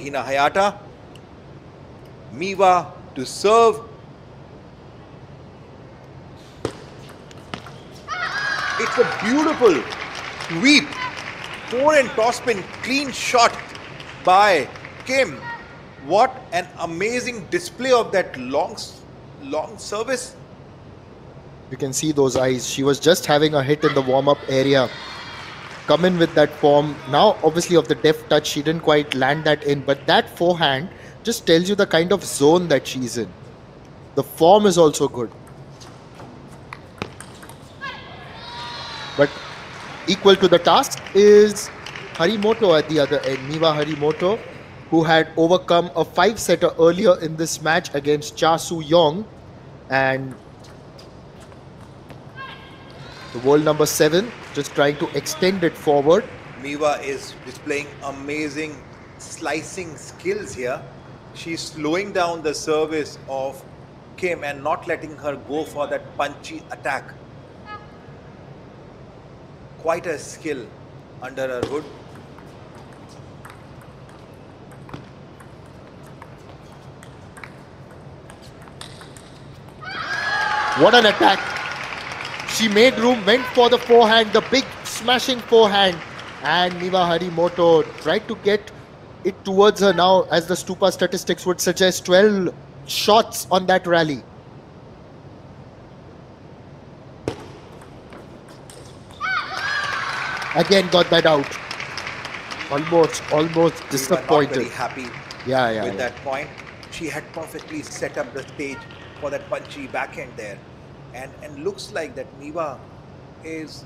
Hina Hayata. Miwa to serve. It's a beautiful sweep. Forehand topspin, clean shot by Kim. What an amazing display of that long service. You can see those eyes. She was just having a hit in the warm-up area. Come in with that form. Now, obviously, of the deft touch, she didn't quite land that in. But that forehand just tells you the kind of zone that she's in. The form is also good. But equal to the task is Harimoto at the other end. Miwa Harimoto, who had overcome a 5-setter earlier in this match against Yong. And the world number 7 just trying to extend it forward. Miwa is displaying amazing slicing skills here. She's slowing down the service of Kim and not letting her go for that punchy attack. Quite a skill under her hood. What an attack. She made room, went for the forehand, the big smashing forehand. And Miwa Harimoto tried to get it towards her now, as the Stupa statistics would suggest, 12 shots on that rally. Again got that out. Almost disappointed. Not very happy with that point. She had perfectly set up the stage for that punchy backhand there. And looks like that Miwa is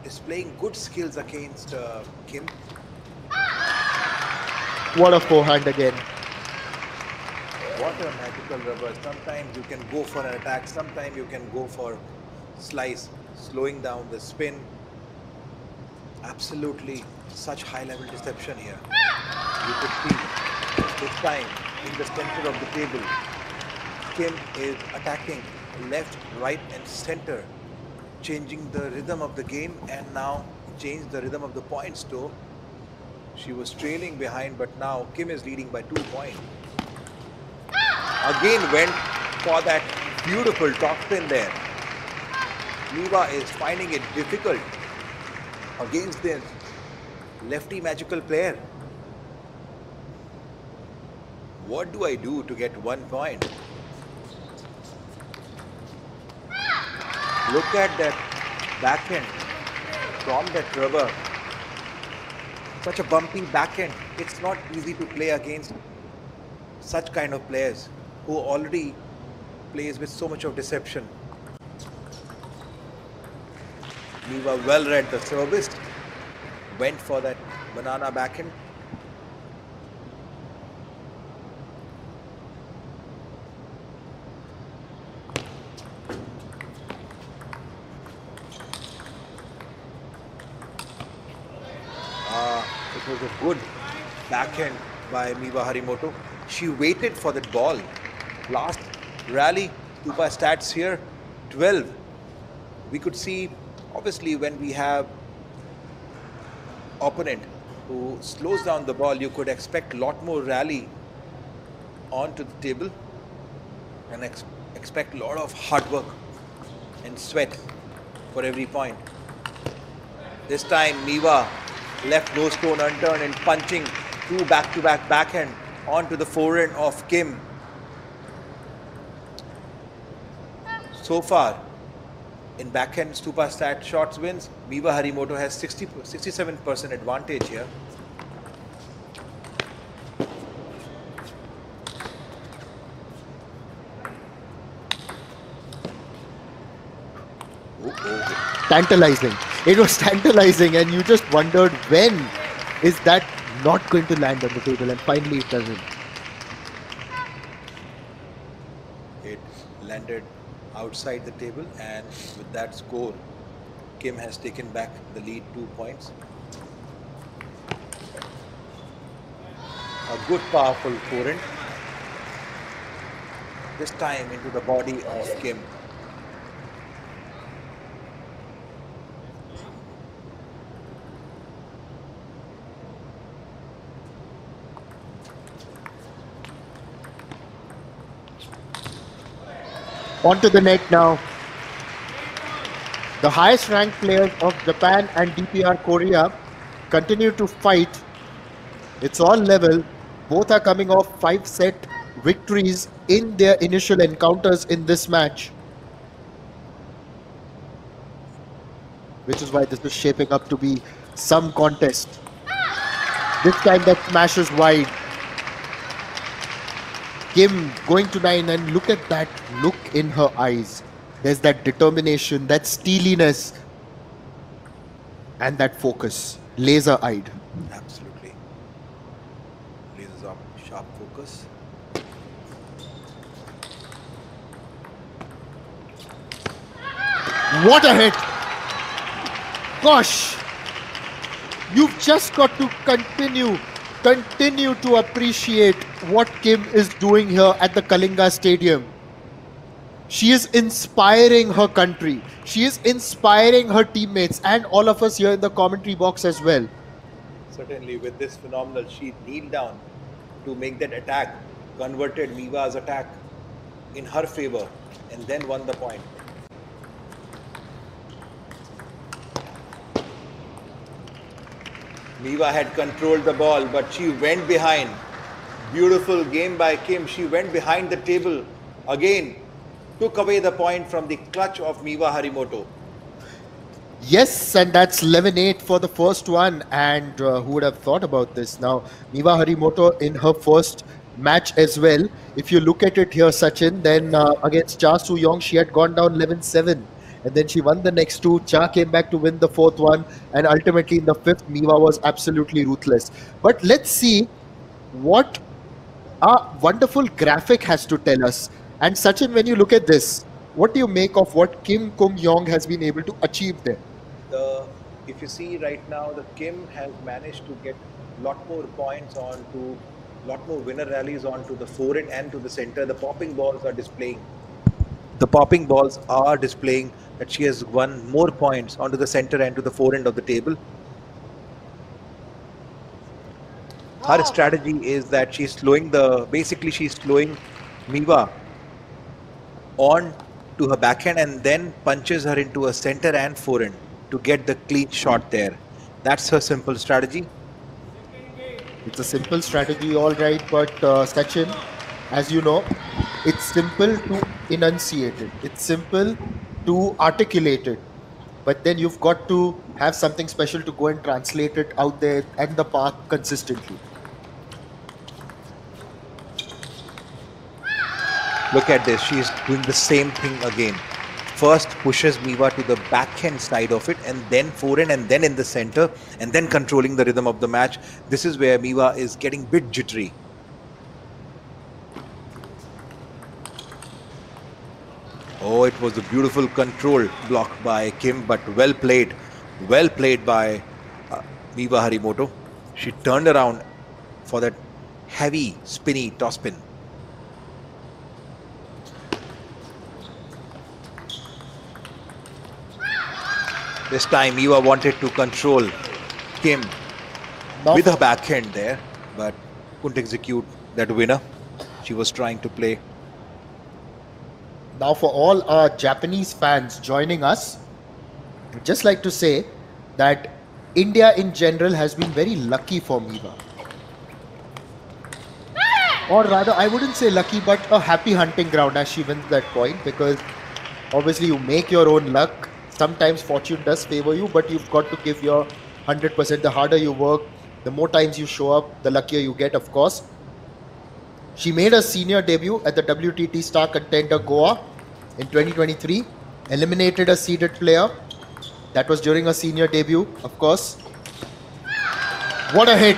displaying good skills against Kim. What a forehand again. What a magical rubber. Sometimes you can go for an attack, sometimes you can go for slice, slowing down the spin. Absolutely such high level deception here. You could see this time in the center of the table, Kim is attacking left, right and center, changing the rhythm of the game, and now changed the rhythm of the points too. She was trailing behind, but now Kim is leading by 2 points. Again went for that beautiful top spin there. Miwa is finding it difficult against this lefty magical player. What do I do to get 1 point? Look at that backhand from that rubber. Such a bumpy backhand. It's not easy to play against such kind of players who already plays with so much of deception. Miwa well read the service, went for that banana backhand. It was a good backhand by Miwa Harimoto. She waited for that ball. Last rally, Stupa stats here, 12. We could see, obviously, when we have opponent who slows down the ball, you could expect a lot more rally onto the table and expect a lot of hard work and sweat for every point. This time, Miwa left no stone unturned and punching 2 back-to-back backhand onto the forehand of Kim. So far, in backhand Stupa stat shots wins, Miwa Harimoto has 67% advantage here. Tantalizing. It was tantalizing, and you just wondered when is that not going to land on the table, and finally it doesn't. It landed outside the table, and with that score, Kim has taken back the lead 2 points. A good powerful forehand. This time into the body of Kim. Onto the net now. The highest ranked players of Japan and DPR Korea continue to fight. It's all level. Both are coming off 5-set victories in their initial encounters in this match, which is why this is shaping up to be some contest. This time that smashes wide. Kim going to 9, and look at that look in her eyes. There's that determination, that steeliness, and that focus. Laser-eyed. Absolutely. Laser sharp focus. What a hit! Gosh! You've just got to continue to appreciate what Kim is doing here at the Kalinga Stadium. She is inspiring her country. She is inspiring her teammates and all of us here in the commentary box as well. Certainly, with this phenomenal, she kneeled down to make that attack, converted Miwa's attack in her favor, and then won the point. Miwa had controlled the ball, but she went behind. Beautiful game by Kim. She went behind the table again, took away the point from the clutch of Miwa Harimoto. Yes, and that's 11-8 for the first one. And who would have thought about this? Now, Miwa Harimoto in her first match as well. If you look at it here, Sachin, then against Cha Soo-young, she had gone down 11-7. And then she won the next two. Cha came back to win the fourth one. And ultimately in the fifth, Miwa was absolutely ruthless. But let's see what a wonderful graphic has to tell us. And Sachin, when you look at this, what do you make of what Kim Kum-yong has been able to achieve there? If you see right now, the Kim has managed to get a lot more points onto, lot more winner rallies onto the forehand and to the center. The popping balls are displaying. The popping balls are displaying that she has won more points onto the center and to the forehand of the table. Her strategy is that she's slowing she's slowing Miwa on to her backhand and then punches her into a center and forehand to get the clean shot there. That's her simple strategy. It's a simple strategy, all right, but Sachin, as you know, it's simple to enunciate it. It's simple to articulate it. But then you've got to have something special to go and translate it out there and the park consistently. Look at this. She's doing the same thing again. First pushes Miwa to the backhand side of it and then forehand and then in the center and then controlling the rhythm of the match. This is where Miwa is getting a bit jittery. Oh, it was a beautiful control block by Kim, but well played by Miwa Harimoto. She turned around for that heavy spinny topspin. This time Miwa wanted to control Kim with her backhand there, but couldn't execute that winner. She was trying to play. Now for all our Japanese fans joining us, I'd just like to say that India in general has been very lucky for Miwa. Or rather, I wouldn't say lucky, but a happy hunting ground as she wins that point, because obviously you make your own luck. Sometimes fortune does favor you, but you've got to give your 100%. The harder you work, the more times you show up, the luckier you get, of course. She made her senior debut at the WTT Star Contender Goa in 2023. Eliminated a seeded player. That was during her senior debut, of course. What a hit.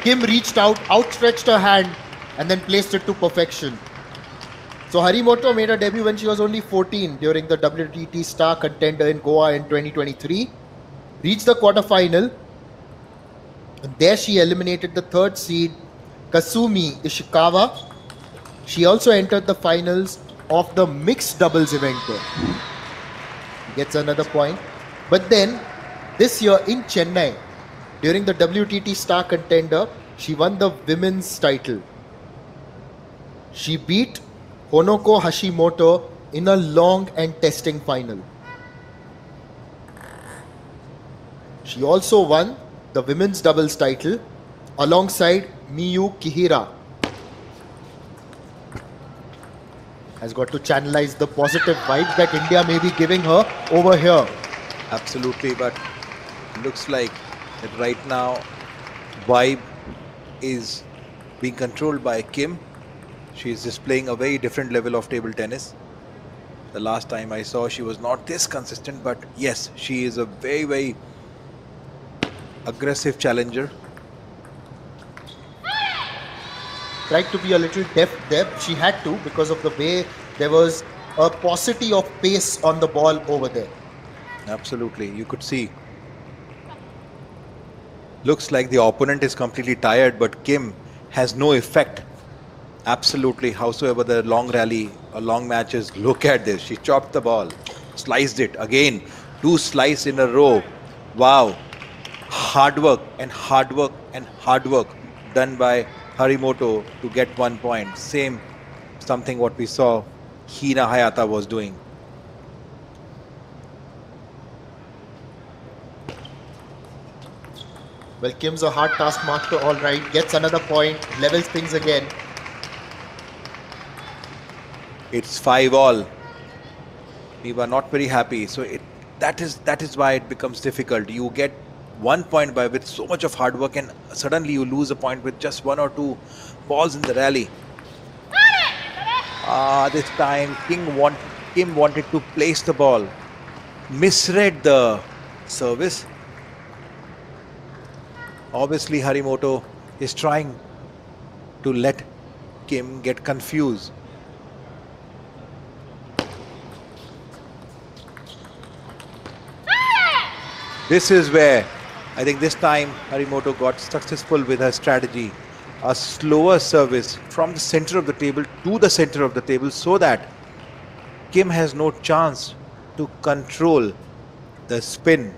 Kim reached out, outstretched her hand, and then placed it to perfection. So Harimoto made her debut when she was only 14 during the WTT Star Contender in Goa in 2023. Reached the quarterfinal. And there she eliminated the third seed, Kasumi Ishikawa. She also entered the finals of the mixed doubles event there. Gets another point. But then, this year in Chennai, during the WTT Star Contender, she won the women's title. She beat Honoko Hashimoto in a long and testing final. She also won the women's doubles title alongside Miyu Kihira. Has got to channelize the positive vibes that India may be giving her over here. Absolutely, but looks like that right now vibe is being controlled by Kim. She is displaying a very different level of table tennis. The last time I saw, she was not this consistent, but yes, she is a very, very aggressive challenger. Tried to be a little depth. She had to, because of the way there was a paucity of pace on the ball over there. Absolutely, you could see. Looks like the opponent is completely tired, but Kim has no effect. Absolutely, howsoever the long rally or long matches, look at this. She chopped the ball, sliced it again. 2 slices in a row. Wow. Hard work and hard work and hard work done by Harimoto to get 1 point. Same something what we saw Hina Hayata was doing. Well, Kim's a hard taskmaster, all right. Gets another point, levels things again. It's 5-all. We were not very happy. So that is why it becomes difficult. You get 1 point by with so much of hard work, and suddenly you lose a point with just 1 or 2 balls in the rally. This time Kim wanted to place the ball, misread the service. Obviously, Harimoto is trying to let Kim get confused. This is where I think this time Harimoto got successful with her strategy. A slower service from the center of the table to the center of the table, so that Kim has no chance to control the spin.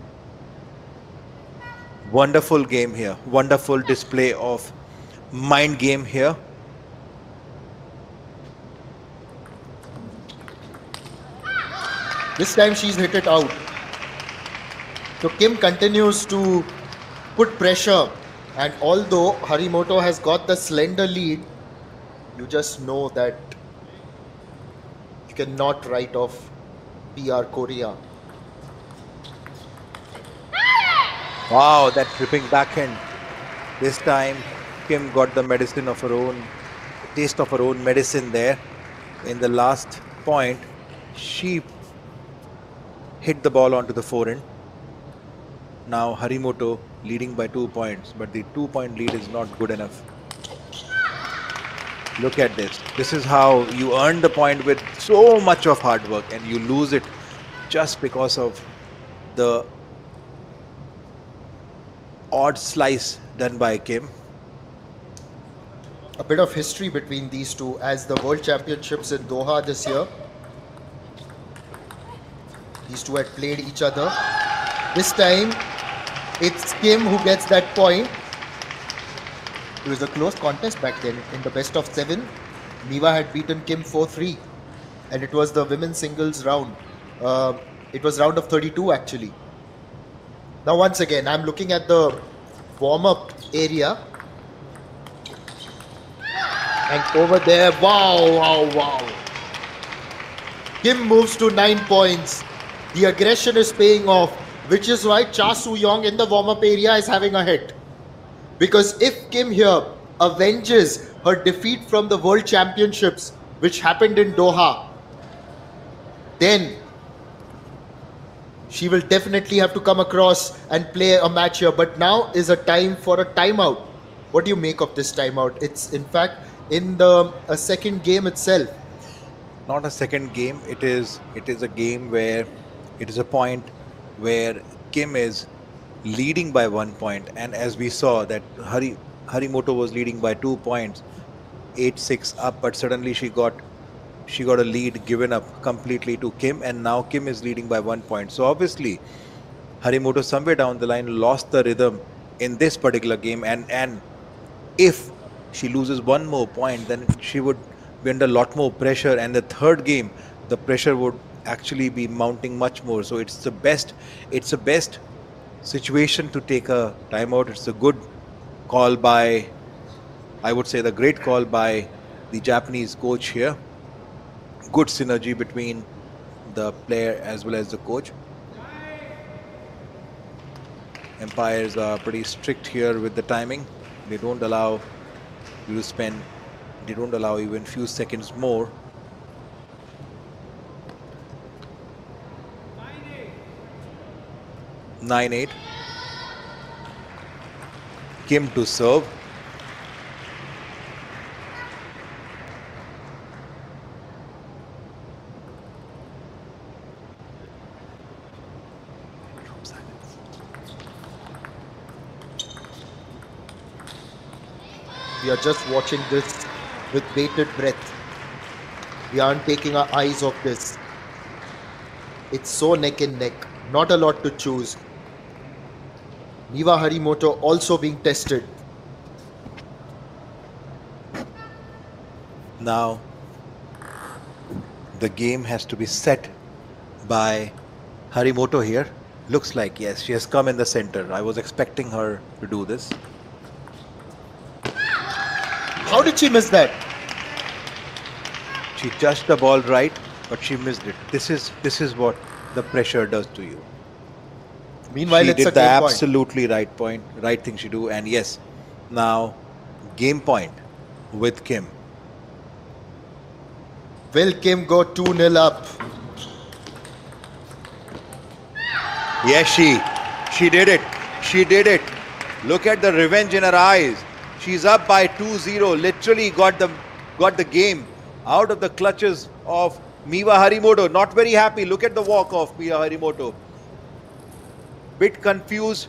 Wonderful game here. Wonderful display of mind game here. This time she's hit it out. So Kim continues to put pressure, and although Harimoto has got the slender lead, you just know that you cannot write off PR Korea. Wow, that tripping backhand. This time Kim got the medicine of her own, taste of her own medicine there. In the last point, she hit the ball onto the forehand. Now Harimoto leading by 2 points, but the 2-point lead is not good enough. Look at this. This is how you earn the point with so much of hard work, and you lose it just because of the odd slice done by Kim. A bit of history between these two, as the World Championships in Doha this year, these two had played each other. This time it's Kim who gets that point. It was a close contest back then. In the best of 7, Miwa had beaten Kim 4-3, and it was the women's singles round. It was round of 32 actually. Now once again, I'm looking at the warm-up area, and over there, wow. Kim moves to 9 points. The aggression is paying off, which is why Yong in the warm-up area is having a hit. Because if Kim here avenges her defeat from the World Championships, which happened in Doha, then she will definitely have to come across and play a match here. But now is a time for a timeout. What do you make of this timeout? It's in fact in a second game itself. Not a second game. It is a game where it is a point where Kim is leading by 1 point, and as we saw that Harimoto was leading by 2 points, 8-6 up, but suddenly she got a lead given up completely to Kim, and now Kim is leading by 1 point. So obviously Harimoto somewhere down the line lost the rhythm in this particular game, and if she loses 1 more point, then she would be under a lot more pressure, and the third game, the pressure would actually be mounting much more. So it's the best situation to take a timeout. It's a good call by, I would say, the great call by the Japanese coach here. Good synergy between the player as well as the coach. Umpires are pretty strict here with the timing. They don't allow you to spend, they don't allow even few seconds more. 9-8. Kim to serve. We are just watching this with bated breath. We aren't taking our eyes off this. It's so neck and neck. Not a lot to choose. Miwa Harimoto also being tested. Now, the game has to be set by Harimoto here. Looks like, yes, she has come in the center. I was expecting her to do this. How did she miss that? She touched the ball right, but she missed it. This is what the pressure does to you. Meanwhile, She it's did a the game point. absolutely right thing she do. And yes, now game point with Kim. Will Kim go 2-0 up? Yes, she did it. She did it. Look at the revenge in her eyes. She's up by 2-0. Literally got the game out of the clutches of Miwa Harimoto. Not very happy. Look at the walk of Miwa Harimoto. Bit confused.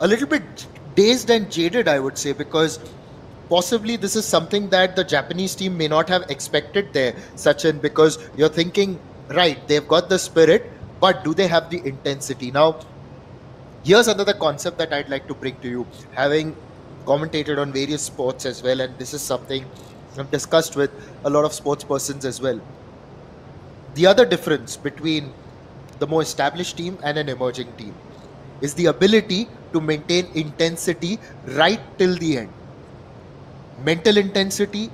A little bit dazed and jaded, I would say, because possibly this is something that the Japanese team may not have expected there, Sachin, because you're thinking, right, they've got the spirit, but do they have the intensity? Now, here's another concept that I'd like to bring to you, having commentated on various sports as well, and this is something I've discussed with a lot of sports persons as well. The other difference between the more established team and an emerging team is the ability to maintain intensity right till the end. Mental intensity,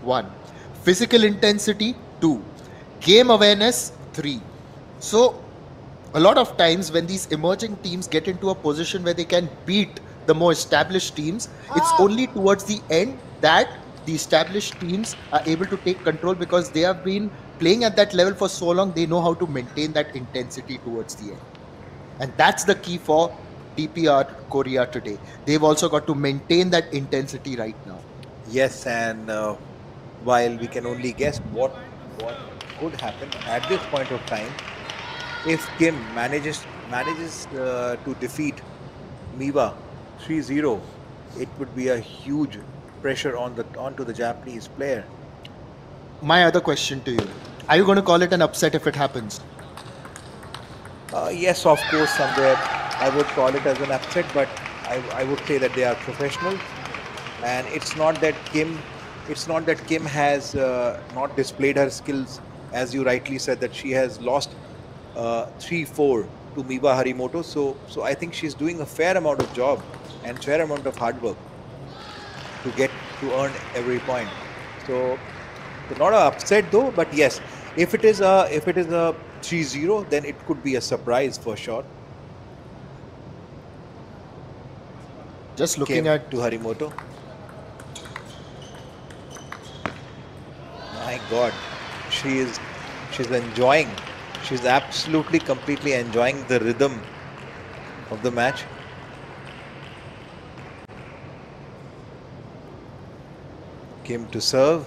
1. Physical intensity, 2. Game awareness, 3. So, a lot of times when these emerging teams get into a position where they can beat the more established teams, it's only towards the end that the established teams are able to take control, because they have been playing at that level for so long, they know how to maintain that intensity towards the end. And that's the key for DPR Korea today. They've also got to maintain that intensity right now. Yes, and while we can only guess what could happen at this point of time, if Kim manages to defeat Miwa 3-0, it would be a huge pressure onto the Japanese player. My other question to you: are you going to call it an upset if it happens? Yes, of course, somewhere I would call it as an upset, but I would say that they are professional, and it's not that Kim has not displayed her skills, as you rightly said, that she has lost 3-4 to Miwa Harimoto. So I think she's doing a fair amount of job and fair amount of hard work to earn every point. So not an upset though, but yes, if it is a 3-0, then it could be a surprise for sure. Just looking at to Harimoto. My God, she's enjoying. She's absolutely, completely enjoying the rhythm of the match. Kim to serve.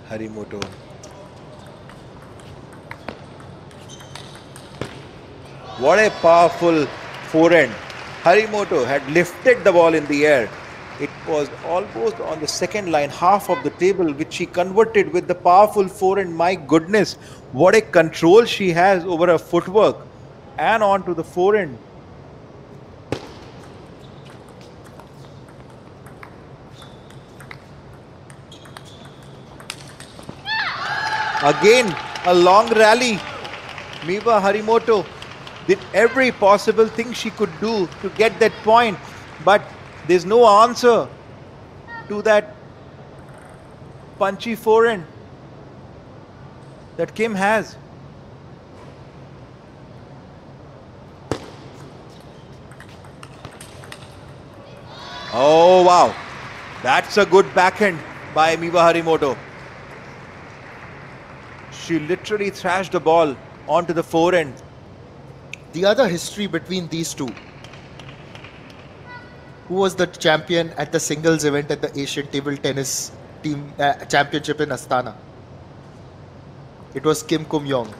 Harimoto. What a powerful forehand. Harimoto had lifted the ball in the air. It was almost on the second line, half of the table, which she converted with the powerful forehand. My goodness, what a control she has over her footwork and onto the forehand. Again, a long rally. Miwa Harimoto did every possible thing she could do to get that point, but there's no answer to that punchy forehand that Kim has. Oh wow, that's a good backhand by Miwa Harimoto. She literally thrashed the ball onto the forehand. The other history between these two. Who was the champion at the singles event at the Asian Table Tennis Team Championship in Astana? It was Kim Yong.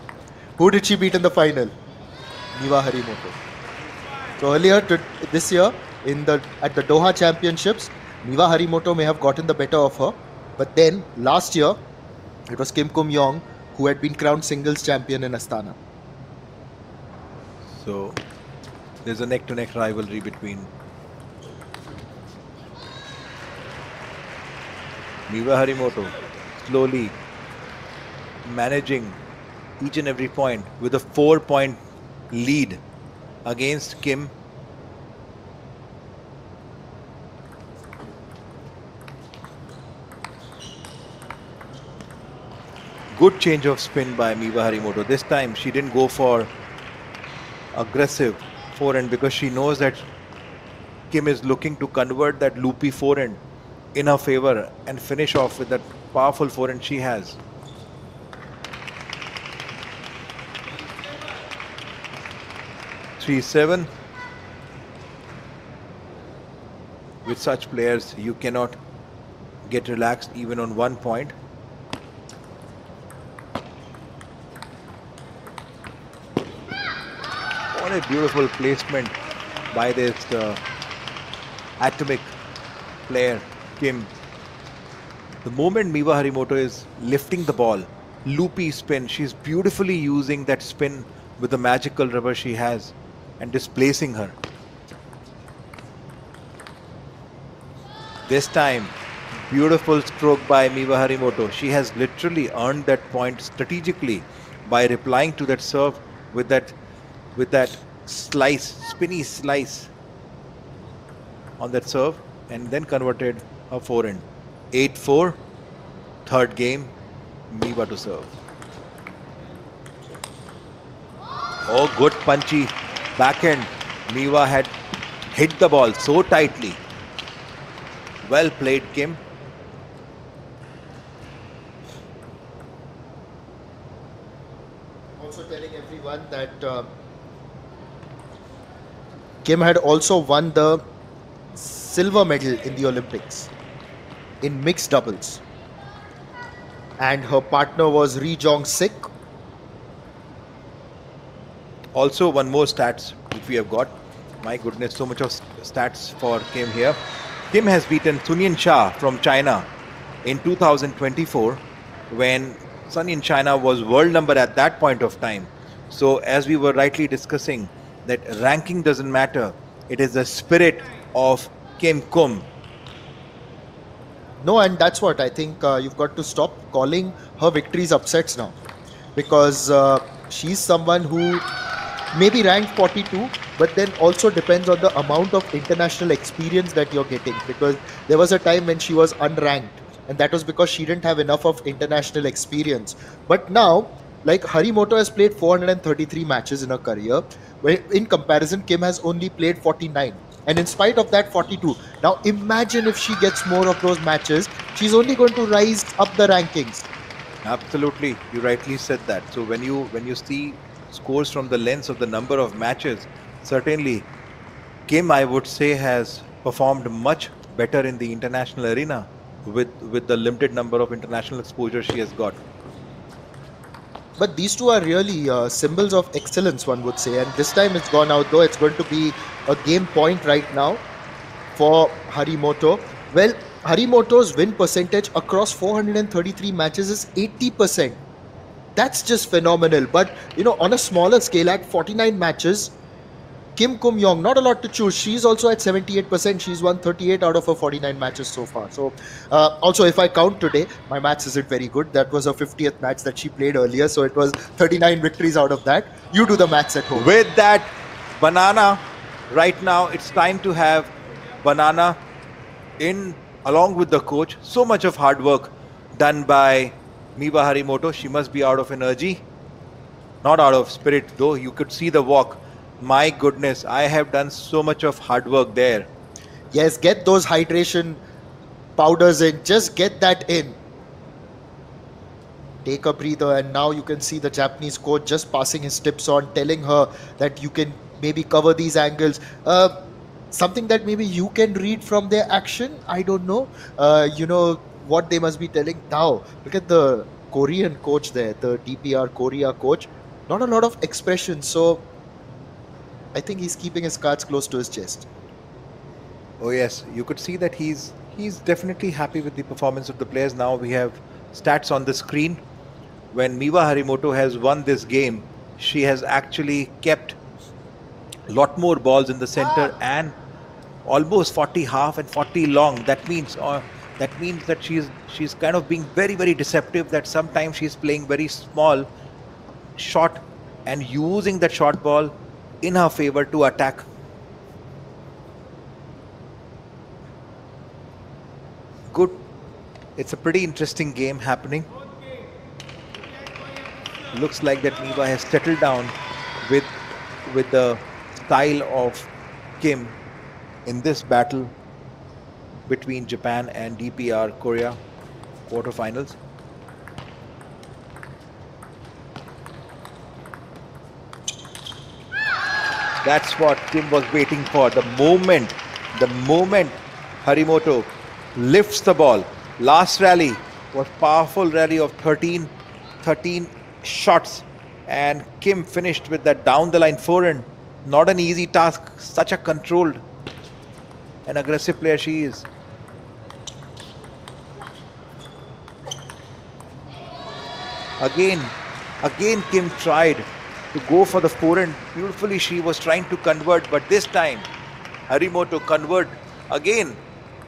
Who did she beat in the final? Miwa Harimoto. So earlier this year at the Doha Championships, Miwa Harimoto may have gotten the better of her, but then last year it was Kim Yong who had been crowned singles champion in Astana. So there's a neck-to-neck rivalry between Miwa Harimoto slowly managing each and every point with a 4-point lead against Kim. Good change of spin by Miwa Harimoto. This time she didn't go for aggressive forehand because she knows that Kim is looking to convert that loopy forehand in her favor and finish off with that powerful forehand she has. (3-7). With such players, you cannot get relaxed even on 1 point. What a beautiful placement by this atomic player, Kim. The moment Miwa Harimoto is lifting the ball, loopy spin, she's beautifully using that spin with the magical rubber she has and displacing her. This time, beautiful stroke by Miwa Harimoto. She has literally earned that point strategically by replying to that serve with that slice, spinny slice on that serve, and then converted her forehand. 8-4, third game, Miwa to serve. Oh, good punchy backhand. Miwa had hit the ball so tightly. Well played, Kim. Also telling everyone that Kim had also won the silver medal in the Olympics in mixed doubles, and her partner was Ri Jong Sik. Also, one more stats which we have got. My goodness, so much of stats for Kim here. Kim has beaten Sun Yin-sha from China in 2024 when Sun Yin-china was world number at that point of time. So as we were rightly discussing, that ranking doesn't matter. It is the spirit of Kim Kum. No, and that's what I think you've got to stop calling her victories upsets now, because she's someone who may be ranked 42, but then also depends on the amount of international experience that you're getting, because there was a time when she was unranked, and that was because she didn't have enough of international experience. But now, like, Harimoto has played 433 matches in her career, where in comparison Kim has only played 49, and in spite of that 42. Now imagine if she gets more of those matches, she's only going to rise up the rankings. Absolutely, you rightly said that. So when you see scores from the lens of the number of matches, certainly Kim, I would say, has performed much better in the international arena with the limited number of international exposure she has got. But these two are really symbols of excellence, one would say. And this time it's gone out, though. It's going to be a game point right now for Harimoto. Well, Harimoto's win percentage across 433 matches is 80%. That's just phenomenal. But, you know, on a smaller scale, at 49 matches, Kim Kum Yong, not a lot to choose. She's also at 78%. She's won 38 out of her 49 matches so far. So, also, if I count today, my maths isn't very good. That was her 50th match that she played earlier. So, it was 39 victories out of that. You do the maths at home. With that banana, right now it's time to have banana in along with the coach. So much of hard work done by Miwa Harimoto. She must be out of energy, not out of spirit, though. You could see the walk. My goodness, I have done so much of hard work there. Yes, get those hydration powders in. Just get that in. Take a breather, and now you can see the Japanese coach just passing his tips on, telling her that you can maybe cover these angles. Something that maybe you can read from their action. I don't know. You know what they must be telling. Now, look at the Korean coach there, the DPR Korea coach. Not a lot of expression. So, I think he's keeping his cards close to his chest. Oh yes, you could see that he's definitely happy with the performance of the players. Now we have stats on the screen. When Miwa Harimoto has won this game, she has actually kept a lot more balls in the center and almost 40 half and 40 long. That means that she's kind of being very, very deceptive. That sometimes she's playing very small shot and using that short ball in her favor to attack. Good. It's a pretty interesting game happening. Looks like that Miwa has settled down with the style of Kim in this battle between Japan and DPR Korea quarterfinals. That's what Kim was waiting for. The moment Harimoto lifts the ball. Last rally was powerful rally of 13 shots, and Kim finished with that down the line forehand. Not an easy task. Such a controlled and aggressive player she is. Again Kim tried to go for the forehand. Beautifully she was trying to convert, but this time Harimoto convert again.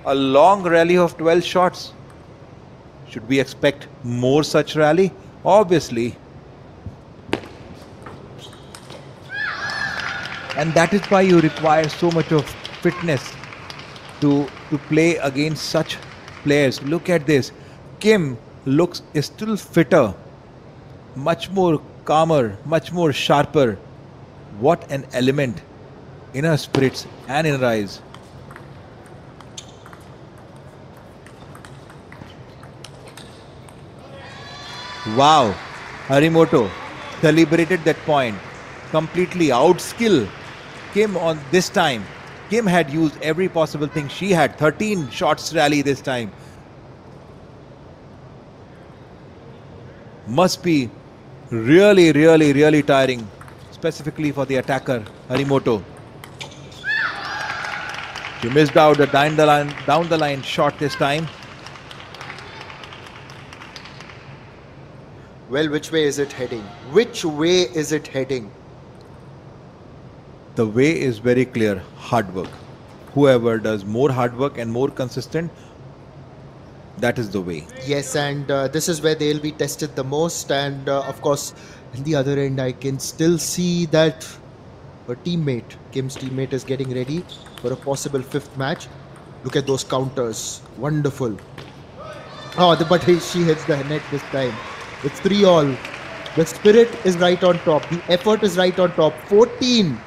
A long rally of 12 shots. Should we expect more such rally? Obviously. And that is why you require so much of fitness to play against such players. Look at this. Kim is still fitter, much more calmer, much more sharper. What an element in her spirits and in her eyes. Wow, Harimoto celebrated that point. Completely outskill Kim on this time. Kim had used every possible thing. She had 13 shots rally this time. Must be really, really, really tiring, specifically for the attacker, Harimoto. She missed out the down the line shot this time. Well, which way is it heading? Which way is it heading? The way is very clear. Hard work. Whoever does more hard work and more consistent, that is the way. Yes, and this is where they'll be tested the most. And of course, in the other end, I can still see that her teammate, Kim's teammate, is getting ready for a possible fifth match. Look at those counters. Wonderful. Oh, but she hits the net this time. It's 3-all. The spirit is right on top. The effort is right on top. 14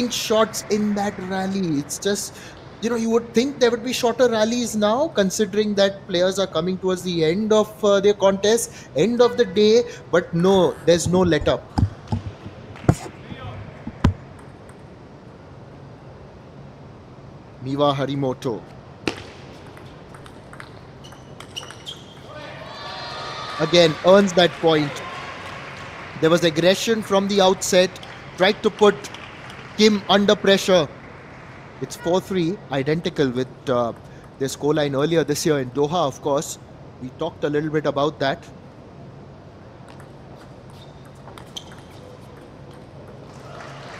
shots in that rally. It's just, you would think there would be shorter rallies now, considering that players are coming towards the end of their contest, end of the day. But no, there's no let up. Miwa Harimoto. Again, earns that point. There was aggression from the outset. Tried to put Kim under pressure. It's 4-3, identical with their scoreline earlier this year in Doha, of course. We talked a little bit about that.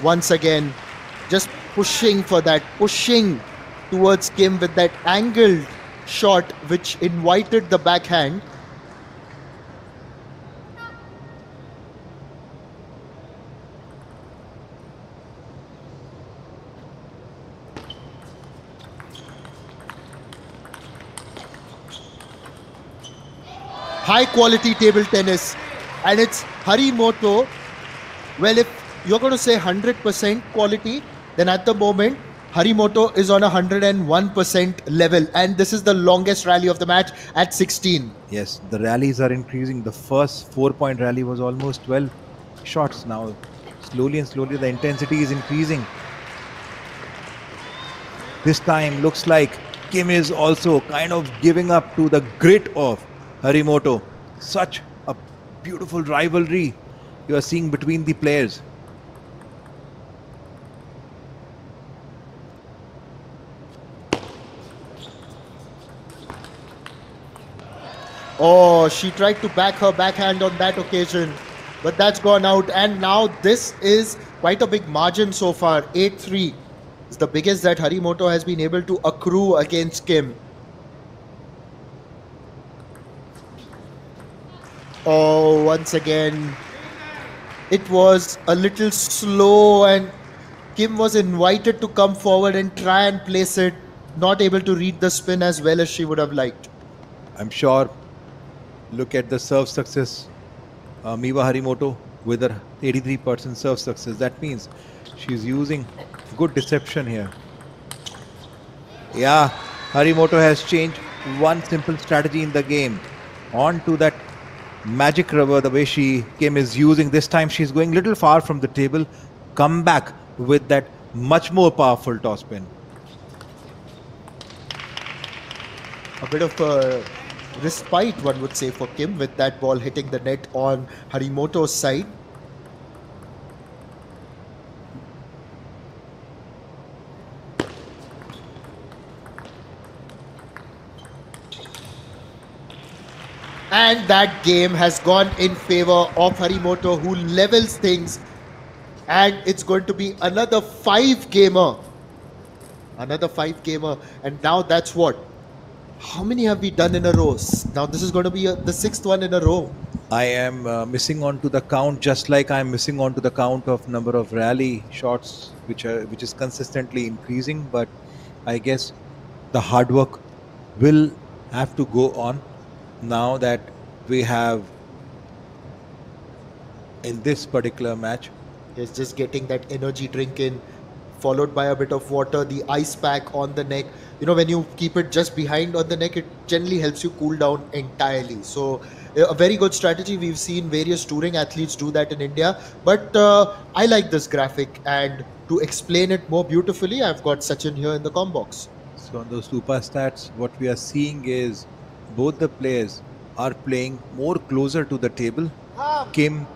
Once again, just pushing for that, pushing towards Kim with that angled shot which invited the backhand. High quality table tennis, and it's Harimoto. Well, if you're going to say 100% quality, then at the moment Harimoto is on a 101% level, and this is the longest rally of the match at 16. Yes, the rallies are increasing. The first 4-point rally was almost 12 shots. Now, slowly and slowly, the intensity is increasing. This time, looks like Kim is also kind of giving up to the grit of Harimoto. Such a beautiful rivalry you are seeing between the players. Oh, she tried to back her backhand on that occasion, but that's gone out. And now this is quite a big margin so far. 8-3 is the biggest that Harimoto has been able to accrue against Kim. Oh, once again, it was a little slow, and Kim was invited to come forward and try and place it, not able to read the spin as well as she would have liked. I'm sure. Look at the serve success. Miwa Harimoto with her 83% serve success. That means she's using good deception here. Yeah, Harimoto has changed one simple strategy in the game. On to that magic rubber, the way Kim is using. This time she's going little far from the table. Come back with that much more powerful toss spin. A bit of a respite, one would say, for Kim with that ball hitting the net on Harimoto's side. And that game has gone in favor of Harimoto, who levels things. And it's going to be another 5-gamer. Another 5-gamer. And now that's what? How many have we done in a row? Now this is going to be the 6th one in a row. I am missing on to the count, just like I'm missing on to the count of number of rally shots, which is consistently increasing. But I guess the hard work will have to go on now that we have in this particular match. Yes, just getting that energy drink in, followed by a bit of water, the ice pack on the neck. You know, when you keep it just behind on the neck, it generally helps you cool down entirely. So a very good strategy. We've seen various touring athletes do that in India. But I like this graphic, and to explain it more beautifully, I've got Sachin here in the com box. So on those super stats, what we are seeing is both the players are playing more closer to the table. Kim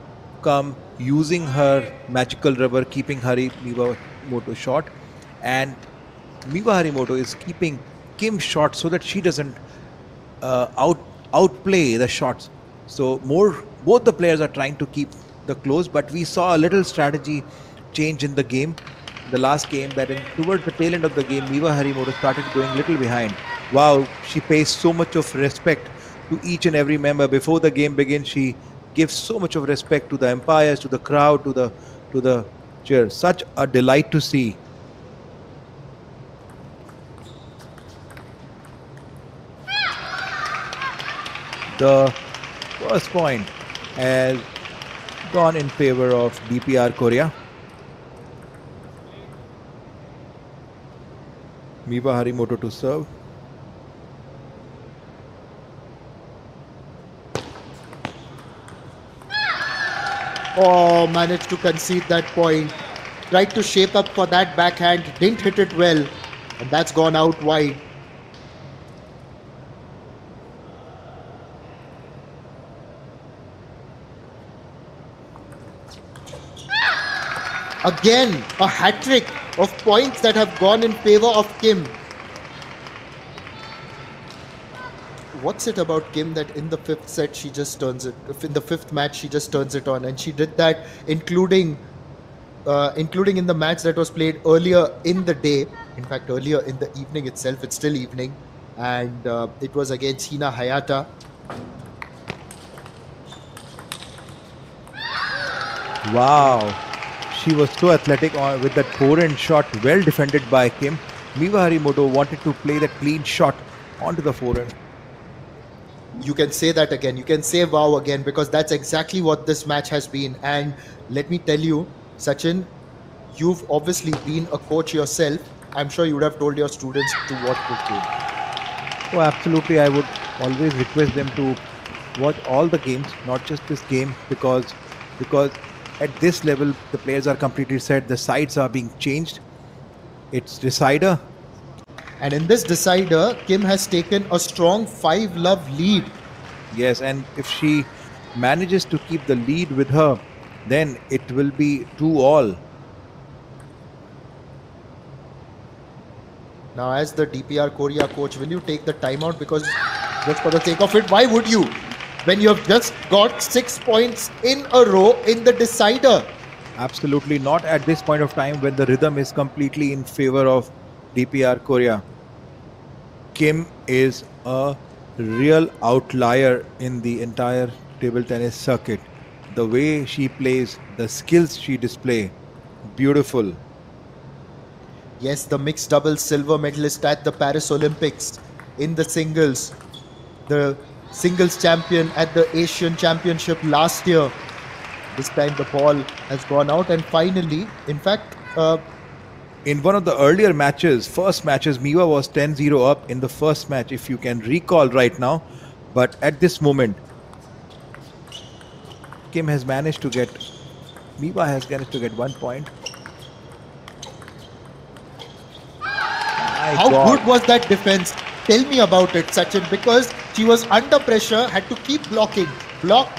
come using her magical rubber, keeping Miwa Harimoto short, and Miwa Harimoto is keeping Kim short so that she doesn't outplay the shots. So both the players are trying to keep the close, but we saw a little strategy change in the game. The last game, that towards the tail end of the game, Miwa Harimoto started going little behind. Wow, she pays so much of respect to each and every member. Before the game begins, she gives so much of respect to the umpires, to the crowd, to the cheer. Such a delight to see. The first point has gone in favor of DPR Korea. Miwa Harimoto to serve. Oh, managed to concede that point. Tried to shape up for that backhand, didn't hit it well, and that's gone out wide. Again, a hat-trick of points that have gone in favor of Kim. What's it about Kim that in the 5th set she just turns it, in the 5th match she just turns it on, and she did that including including in the match that was played earlier in the day. In fact, earlier in the evening itself, it's still evening, and it was against Hina Hayata. Wow. She was so athletic with that forehand shot, well defended by Kim. Miwa Harimoto wanted to play that clean shot onto the forehand. You can say that again. You can say wow again, because that's exactly what this match has been. And let me tell you, Sachin, you've obviously been a coach yourself. I'm sure you would have told your students to watch this game. Oh, absolutely. I would always request them to watch all the games, not just this game, because at this level the players are completely set. The sides are being changed. It's decider. And in this decider, Kim has taken a strong 5-love lead. Yes, and if she manages to keep the lead with her, then it will be 2-all. Now, as the DPR Korea coach, will you take the timeout? Because just for the sake of it, why would you? When you have just got 6 points in a row in the decider. Absolutely not at this point of time when the rhythm is completely in favor of DPR Korea. Kim is a real outlier in the entire table tennis circuit. The way she plays, the skills she displays, beautiful. Yes, the mixed doubles silver medalist at the Paris Olympics in the singles. The singles champion at the Asian Championship last year. This time the ball has gone out, and finally, in fact, in one of the earlier matches, first matches, Miwa was 10-0 up in the first match, if you can recall right now. But at this moment, Miwa has managed to get 1 point. How good was that defense? Tell me about it, Sachin, because she was under pressure, had to keep blocking. Block.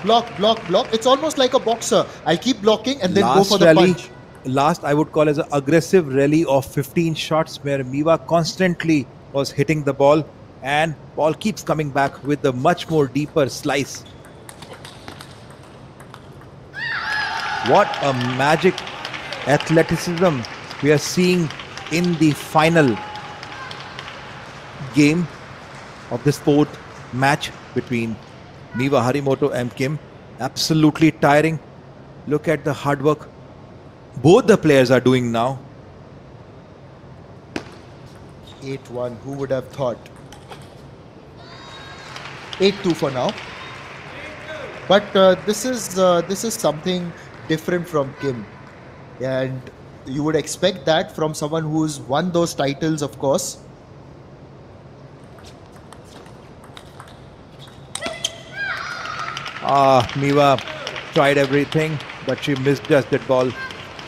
It's almost like a boxer. I'll keep blocking and then go for the punch. Last, I would call as an aggressive rally of 15 shots where Miwa constantly was hitting the ball, and ball keeps coming back with a much more deeper slice. What a magic athleticism we are seeing in the final game of this fourth match between Miwa Harimoto and Kim. Absolutely tiring. Look at the hard work both the players are doing now. 8-1, who would have thought? 8-2 for now. But this is something different from Kim, and you would expect that from someone who's won those titles, of course. Miwa tried everything, but she missed just that ball.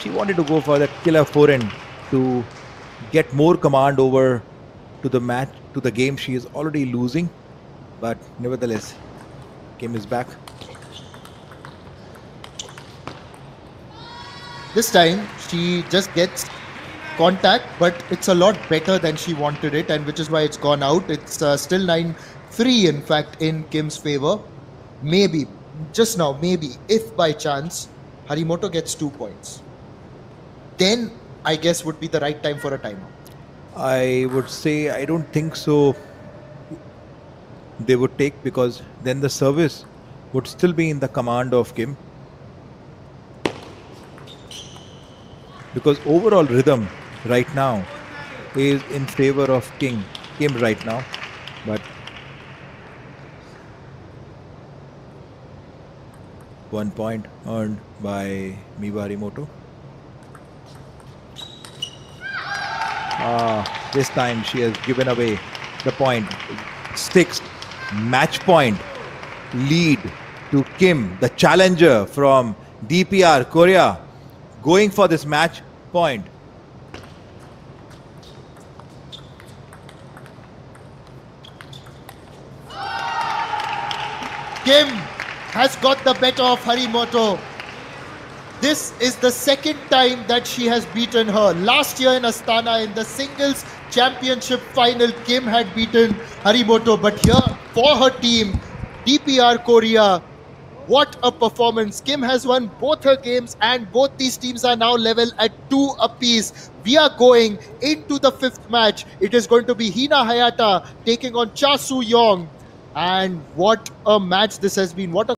She wanted to go for that killer forehand to get more command over to the match, to the game she is already losing. But nevertheless, Kim is back. This time she just gets contact, but it's a lot better than she wanted it, and which is why it's gone out. It's still 9-3 in fact in Kim's favor. Maybe, just now, maybe, if by chance Harimoto gets 2 points, then I guess would be the right time for a timeout. I would say I don't think so they would take, because then the service would still be in the command of Kim. Because overall rhythm right now is in favor of Kim right now. But 1 point earned by Miwa Harimoto. This time she has given away the point. 6th match point lead to Kim, the challenger from DPR Korea, going for this match point. Kim has got the better of Harimoto. This is the second time that she has beaten her. Last year in Astana in the singles championship final, Kim had beaten Harimoto. But here for her team, DPR Korea, What a performance. Kim has won both her games, and both these teams are now level at 2 apiece. We are going into the fifth match. It is going to be Hina Hayata taking on Chasu Yong. And what a match this has been. What a